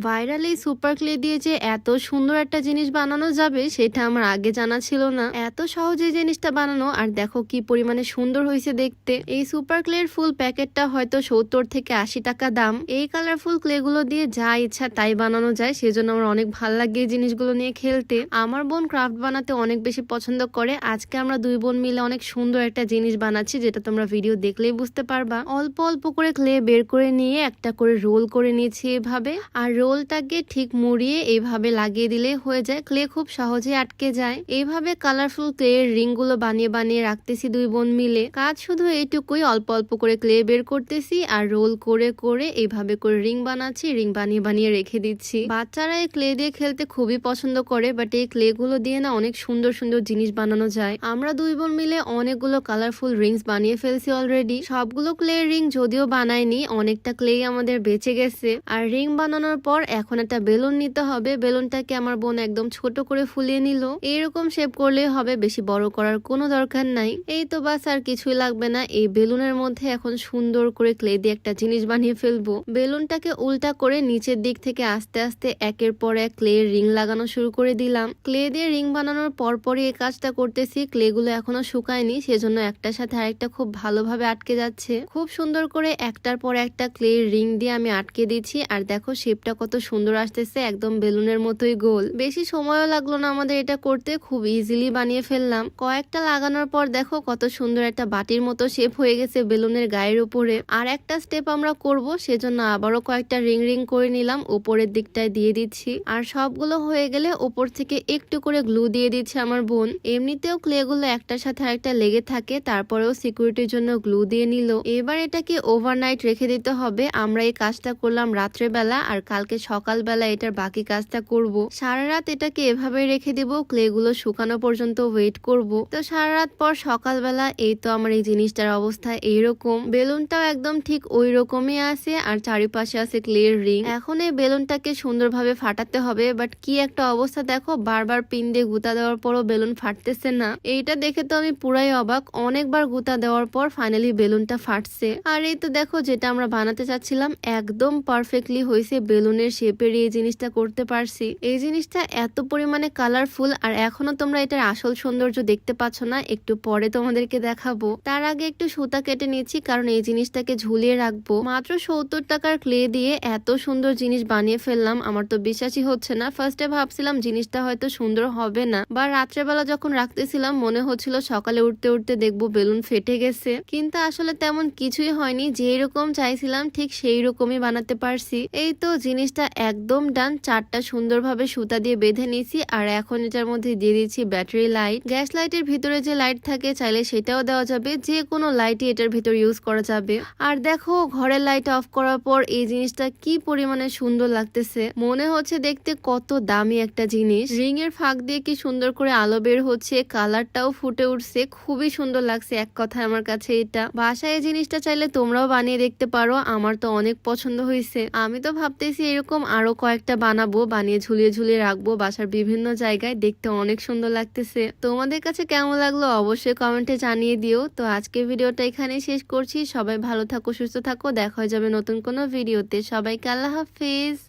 Viral এই super clay দিয়ে যে এত সুন্দর একটা জিনিস বানানো যাবে সেটা আমার আগে জানা ছিল না। এত সহজে জিনিসটা বানানো, আর দেখো কি পরিমাণে সুন্দর হয়েছে দেখতে। এই সুপার ক্লের ফুল প্যাকেটটা হয়তো 70 থেকে 80 টাকা দাম। এই কালারফুল ক্লে গুলো দিয়ে যা ইচ্ছা তাই বানানো যায়, সেজন্য আমার অনেক ভালো লাগে এই জিনিসগুলো নিয়ে খেলতে। আমার বোন ক্রাফট বানাতে অনেক বেশি পছন্দ করে। আজকে আমরা দুই বোন মিলে অনেক সুন্দর একটা জিনিস বানাচ্ছি, যেটা তোমরা ভিডিও দেখলেই বুঝতে পারবা। অল্প অল্প করে ক্লে বের করে নিয়ে একটা করে রোল করে নিয়েছি এভাবে, আর রোলটাকে ঠিক মুড়িয়ে এইভাবে লাগিয়ে দিলে হয়ে যায়। ক্লে খুব সহজে আটকে যায়। এইভাবে কালারফুল ক্লে রিং গুলো বানিয়ে বানিয়ে রাখতেছি দুই বোন মিলে। কাজ শুধু এইটুকুই, অল্প অল্প করে ক্লে বের করতেছি আর রোল করে করে এইভাবে করে রিং বানাচ্ছি, রিং বানিয়ে বানিয়ে রেখে দিচ্ছি। বাচ্চারা এই ক্লে দিয়ে খেলতে খুবই পছন্দ করে, বাট এই ক্লে গুলো দিয়ে না অনেক সুন্দর সুন্দর জিনিস বানানো যায়। আমরা দুই বোন মিলে অনেকগুলো কালারফুল রিংস বানিয়ে ফেলছি অলরেডি। সবগুলো ক্লে রিং যদিও বানাইনি, অনেকটা ক্লে আমাদের বেঁচে গেছে। আর রিং বানানোর পর এখন একটা বেলুন নিতে হবে। বেলুনটাকে আমার বোন একদম ছোট করে ফুলিয়ে নিল। এইরকম শেপ করলে হবে, বেশি বড় করার কোনো দরকার নাই। এই তো বাস, আর কিছুই লাগবে না। এই বেলুনের মধ্যে এখন সুন্দর করে ক্লে দিয়ে একটা জিনিস বানিয়ে ফেলবো। বেলুনটাকে উল্টা করে নিচের দিক থেকে আস্তে আস্তে একের পর এক ক্লে রিং লাগানো শুরু করে দিলাম। ক্লে দিয়ে রিং বানানোর পরপরই এই কাজটা করতেছি। ক্লে গুলো এখনো শুকায়নি, সেজন্য একটার সাথে আরেকটা খুব ভালোভাবে আটকে যাচ্ছে। খুব সুন্দর করে একটার পর একটা ক্লে রিং দিয়ে আমি আটকে দিচ্ছি। আর দেখো শেপটা কত সুন্দর আসতেছে, একদম বেলুনের মতোই গোল। বেশি সময়ও লাগলো না আমাদের এটা করতে, খুব ইজিলি বানিয়ে ফেললাম। কয়েকটা লাগানোর পর দেখো কত সুন্দর একটা বাটির মতো শেপ হয়ে গেছে বেলুনের গায়ের উপরে। আর একটা স্টেপ আমরা করব, সেজন্য আবারও কয়েকটা রিং রিং করে নিলাম, উপরের দিকটায় দিয়ে দিচ্ছি। আর সবগুলো হয়ে গেলে উপর থেকে একটু করে গ্লু দিয়ে দিচ্ছে আমার বোন। এমনিতেও ক্লে গুলো একটার সাথে আরেকটা লেগে থাকে, তারপরেও সিকিউরিটির জন্য গ্লু দিয়ে নিল। এবার এটাকে ওভারনাইট রেখে দিতে হবে। আমরা এই কাজটা করলাম রাত্রেবেলা, আর কালকে সকালবেলা এটার বাকি কাজটা করব। সারা রাত এটাকে এভাবে রেখে দিব, ক্লে গুলো শুকানো পর্যন্ত ওয়েট করব। তো সারা রাত পর সকালবেলা এই তো আমার এই জিনিসটার অবস্থা এইরকম। বেলুনটাও একদম ঠিক ওই রকমই আছে, আর চারিপাশে আছে ক্লের রিং। এখন এই বেলুনটাকে সুন্দরভাবে ফাটাতে হবে, বাট কি একটা অবস্থা দেখো, বারবার পিন দিয়ে গুঁতা দেওয়ার পরও বেলুন ফাটতেছে না। এইটা দেখে তো আমি পুরাই অবাক। অনেকবার গুঁতা দেওয়ার পর ফাইনালি বেলুনটা ফাটছে। আর এই তো দেখো, যেটা আমরা বানাতে চাচ্ছিলাম একদম পারফেক্টলি হয়েছে। বেলুনের শেপের এই জিনিসটা করতে পারছি। এই জিনিসটা এত পরিমাণে কালারফুল, আর এখনো তোমরা এটার আসল সৌন্দর্য দেখতে পাচ্ছ না, একটু পরে তোমাদেরকে দেখাবো। তার আগে একটু সুতা কেটে নিচ্ছি, কারণ এই জিনিসটাকে ঝুলিয়ে রাখবো। মাত্র 70 টাকার ক্লে দিয়ে এত সুন্দর জিনিস বানিয়ে ফেললাম, আমার তো বিশ্বাসই হচ্ছে না। ফার্স্টে ভাবছিলাম জিনিসটা হয়তো সুন্দর হবে না, বা রাত্রেবেলা যখন রাখতেছিলাম মনে হচ্ছিল সকালে উঠতে উঠতে দেখবো বেলুন ফেটে গেছে, কিন্তু আসলে তেমন কিছুই হয়নি। যেই রকম চাইছিলাম ঠিক সেই রকমই বানাতে পারছি। এই তো জিনিসটা একদম ডান। চারটা সুন্দরভাবে সুতা দিয়ে বেঁধে নিয়েছি, আর এখন এটার মধ্যে দিয়ে দিচ্ছি ব্যাটারি লাইট। গ্যাস লাইটের ভিতরে যে লাইট থাকে চাইলে সেটাও দেওয়া যাবে, যে কোনো লাইটই এটার ভিতর ইউজ করা যাবে। আর দেখো ঘরের লাইট অফ করার পর এই জিনিসটা কি পরিমাণে সুন্দর লাগতেছে, মনে হচ্ছে দেখতে কত দামি একটা জিনিস। রিং এর ফাঁক দিয়ে কি সুন্দর করে আলো বের হচ্ছে, কালারটাও ফুটে উঠছে, খুবই সুন্দর লাগছে এক কথায় আমার কাছে। এটা বাসায় এই জিনিসটা চাইলে তোমরাও বানিয়ে দেখতে পারো, আমার তো অনেক পছন্দ হয়েছে। আমি তো ভাবতেছি এরকম আরো কয়েকটা বানাবো, বানিয়ে ঝুলিয়ে ঝুলিয়ে রাখবো বাসার বিভিন্ন জায়গায়, দেখতে অনেক সুন্দর লাগতেছে। তোমাদের কাছে কেমন লাগলো অবশ্যই কমেন্টে জানিয়ে দিও। তো আজকে ভিডিওটা এখানেই শেষ করছি। সবাই ভালো থাকো, সুস্থ থাকো, দেখা হয়ে যাবে নতুন কোনো ভিডিওতে। সবাইকে আল্লাহ হাফিজ।